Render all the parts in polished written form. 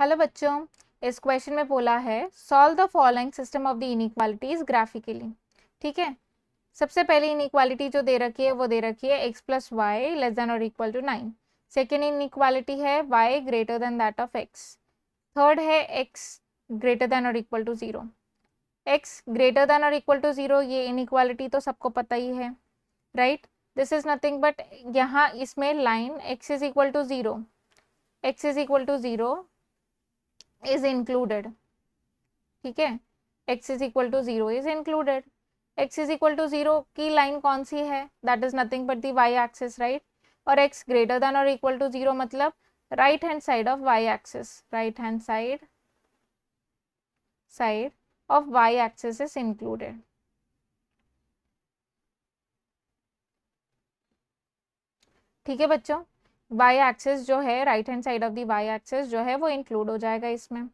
Hello बच्चों, इस question में बोला है solve the following system of the inequalities graphically. ठीक है, सबसे पहली इनइक्वालिटी जो दे रखी है वो दे रखी है x plus y less than और इक्वल टू 9। सेकेंड इनइक्वालिटी है y greater than that of x। Third है x ग्रेटर देन और equal to 0। x greater than और इक्वल टू 0 ये इनइक्वालिटी तो सबको पता ही है, right. This is nothing but यहाँ इसमें line x is equal to 0, x is equal to 0 is included. ठीक है, x is equal to 0 is included. x is equal to 0 की लाइन कौन सी है? That is nothing but the y axis, right. और x greater than और equal to 0 मतलब right hand side of y axis, right hand side of y axis is included. ठीक है बच्चों, y एक्सिस जो है, right hand side of the y axis जो है वो इंक्लूड हो जाएगा इसमें।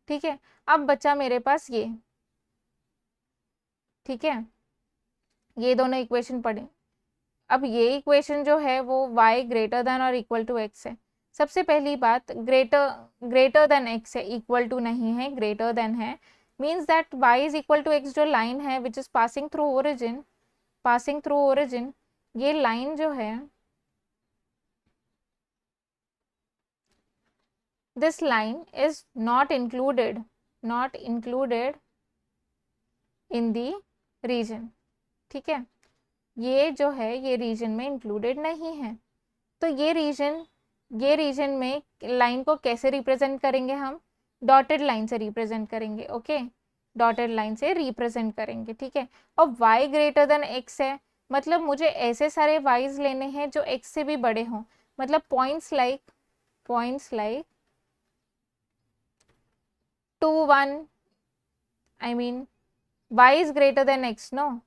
ठीक है, अब बच्चा मेरे पास ये, ठीक है, ये दोनों इक्वेशन पढ़े। अब ये इक्वेशन जो है वो y ग्रेटर देन और इक्वल टू x है। सबसे पहली बात, ग्रेटर देन x है, इक्वल टू नहीं है, ग्रेटर देन है, means that y is equal to x जो लाइन है which is passing through origin, ये लाइन जो है, this line is not included in the region. ठीक है, ये जो है ये रीजन में इंक्लूडेड नहीं है। तो ये रीजन में लाइन को कैसे रिप्रेजेंट करेंगे हम? डॉटेड लाइन से रिप्रेजेंट करेंगे। ओके, डॉटेड लाइन से रिप्रेजेंट करेंगे। ठीक है, अब y ग्रेटर देन x है, मतलब मुझे ऐसे सारे y's लेने हैं जो x से भी बड़े हों, मतलब points like 2 1, I mean y is greater than x, no,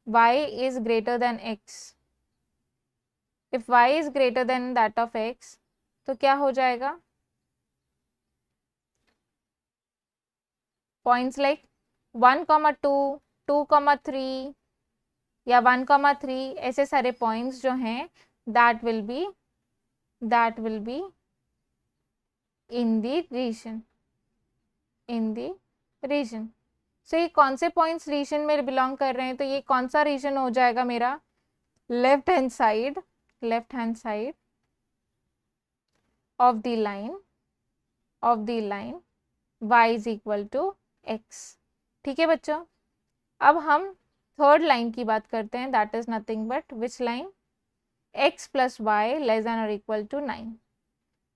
y is greater than x। if y is greater than that of x तो क्या हो जाएगा? पॉइंट्स लाइक 1,2, 2,3 या 1,3, ऐसे सारे पॉइंट्स जो हैं that will be in the region। सो ये कौन से पॉइंट्स रीजन में बिलोंग कर रहे हैं? तो ये कौन सा रीजन हो जाएगा मेरा? Left hand side of the line y is equal to x। ठीक है बच्चों, अब हम थर्ड लाइन की बात करते हैं, that is nothing but which line? x plus y less than और equal to 9।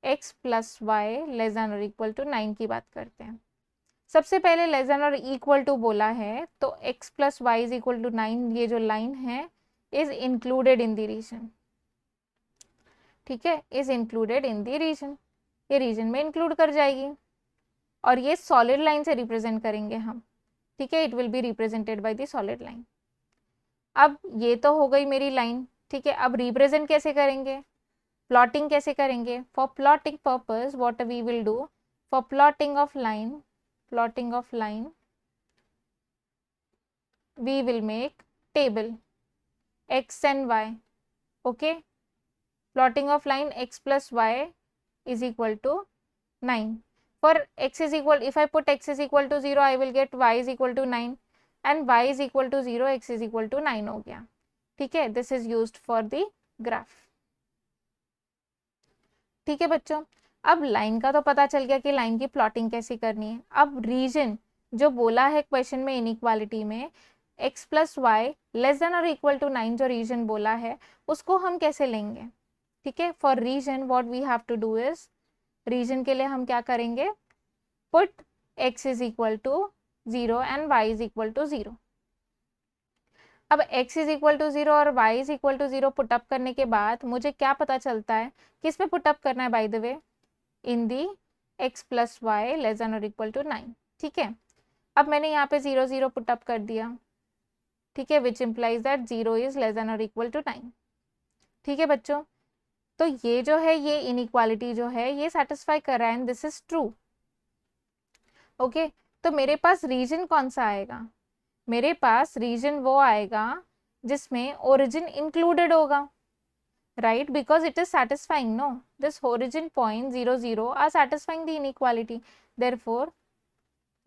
x plus y less than और इक्वल टू 9 की बात करते हैं। सबसे पहले लेस देन और इक्वल टू बोला है, तो x plus y is equal to 9 ये जो लाइन है is included in the region. ठीक है, is included in the region, ये रीजन में इंक्लूड कर जाएगी और ये सॉलिड लाइन से रिप्रेजेंट करेंगे हम। ठीक है, it will be represented by the solid line. अब ये तो हो गई मेरी लाइन। ठीक है, अब रिप्रेजेंट कैसे करेंगे, प्लॉटिंग कैसे करेंगे? For plotting purpose what we will do, for plotting of line we will make table x and y। okay, plotting of line x plus y is equal to 9। for x is equal, if I put x is equal to 0 I will get y is equal to 9 and y is equal to 0, x is equal to 9 हो गया। ठीक है, this is used for the graph। ठीक है बच्चों, अब line का तो पता चल गया कि लाइन की प्लॉटिंग कैसे करनी है। अब रीजन जो बोला है क्वेश्चन में इनइक्वालिटी में, x plus y less than और इक्वल टू 9 जो रीजन बोला है उसको हम कैसे लेंगे? ठीक है, for region what we have to do is, region के लिए हम क्या करेंगे? Put x is equal to 0 and y is equal to 0। अब x इज इक्वल टू 0 और y is equal to 0 put up करने के बाद मुझे क्या पता चलता है, किस पे पुटअप करना है by the way? In the x plus y less than और इक्वल टू 9। ठीक है, अब मैंने यहाँ पे 0 0 पुटअप कर दिया। ठीक है, which implies that 0 is less than और इक्वल टू 9। ठीक है बच्चों, तो ये जो है ये इनइक्वालिटी जो है ये सेटिस्फाई कर रहा है and this is true. Okay, तो मेरे पास रीजन कौन सा आएगा? मेरे पास रीजन वो आएगा जिसमें ओरिजिन इंक्लूडेड होगा। right? Because it is satisfying, no? This origin point 0 0 are satisfying the inequality. Therefore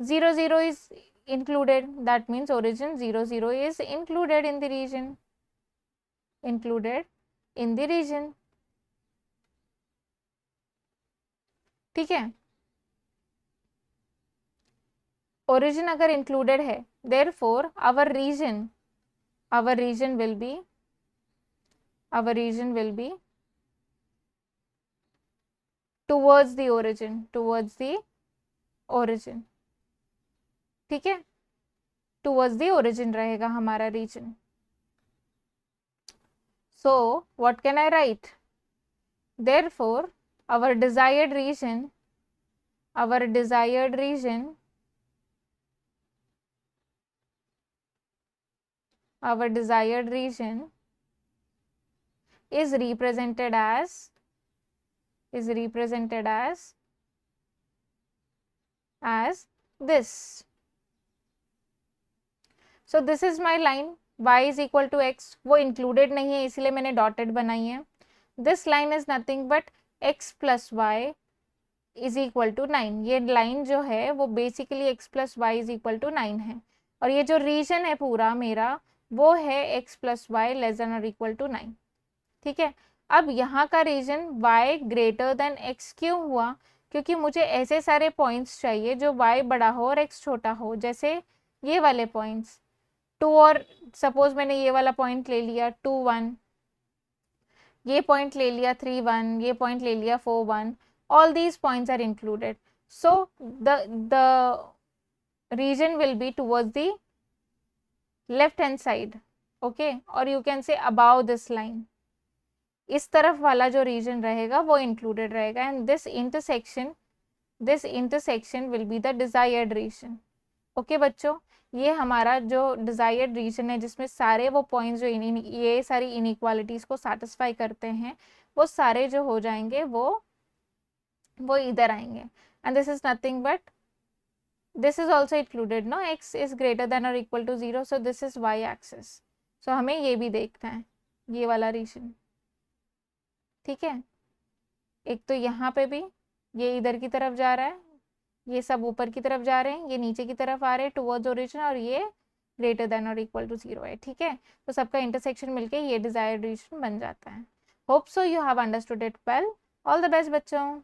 0 0 is included. That means origin 0 0 is included in the region. Included in the region. ठीक है? Origin अगर included है, therefore our region will be towards the origin. ठीक है? Towards the origin रहेगा हमारा region. So what can I write? Therefore our desired region is represented as this. So this is my line y is equal to x. वो included नहीं है इसलिए मैंने dotted बनाई है. This line is nothing but x plus y is equal to 9. ये line जो है वो basically x plus y is equal to 9 है. और ये जो region है पूरा मेरा वो है x plus y less than or equal to 9. ठीक है? अब यहाँ का region y greater than x क्यों हुआ? क्योंकि मुझे ऐसे सारे पॉइंट्स चाहिए जो y बड़ा हो और x छोटा हो. जैसे ये वाले पॉइंट्स 2 और सपोज मैंने ये वाला पॉइंट ले लिया 2 1, ये पॉइंट ले लिया 3 1, ये पॉइंट ले लिया 4 1. All these points are included. So the region will be towards the left hand side. Okay, और you can say about this line. इस तरफ वाला जो रीजन रहेगा वो इंक्लूडेड रहेगा. And this intersection will be the desired region. Okay बच्चों, ये हमारा जो डिजायर्ड रीजन है जिसमें सारे वो पॉइंट्स जो ये सारी इनइक्वालिटीज को सेटिस्फाई करते हैं वो सारे जो हो जाएंगे वो इधर आएंगे. And this is nothing but this is also included, no? x is greater than और equal to 0. So this is y axis. So हमें ये भी देखना है, ये वाला रीजन. ठीक है? एक तो यहाँ पे भी ये इधर की तरफ जा रहा है, ये सब ऊपर की तरफ जा रहे हैं, ये नीचे की तरफ आ रहे हैं टुवर्ड्स ओरिजिन, और ये ग्रेटर देन और इक्वल टू 0 है. ठीक है? तो सबका इंटरसेक्शन मिलके ये डिजायर्ड रीजन बन जाता है. Hope so you have understood it well. All the best बच्चों.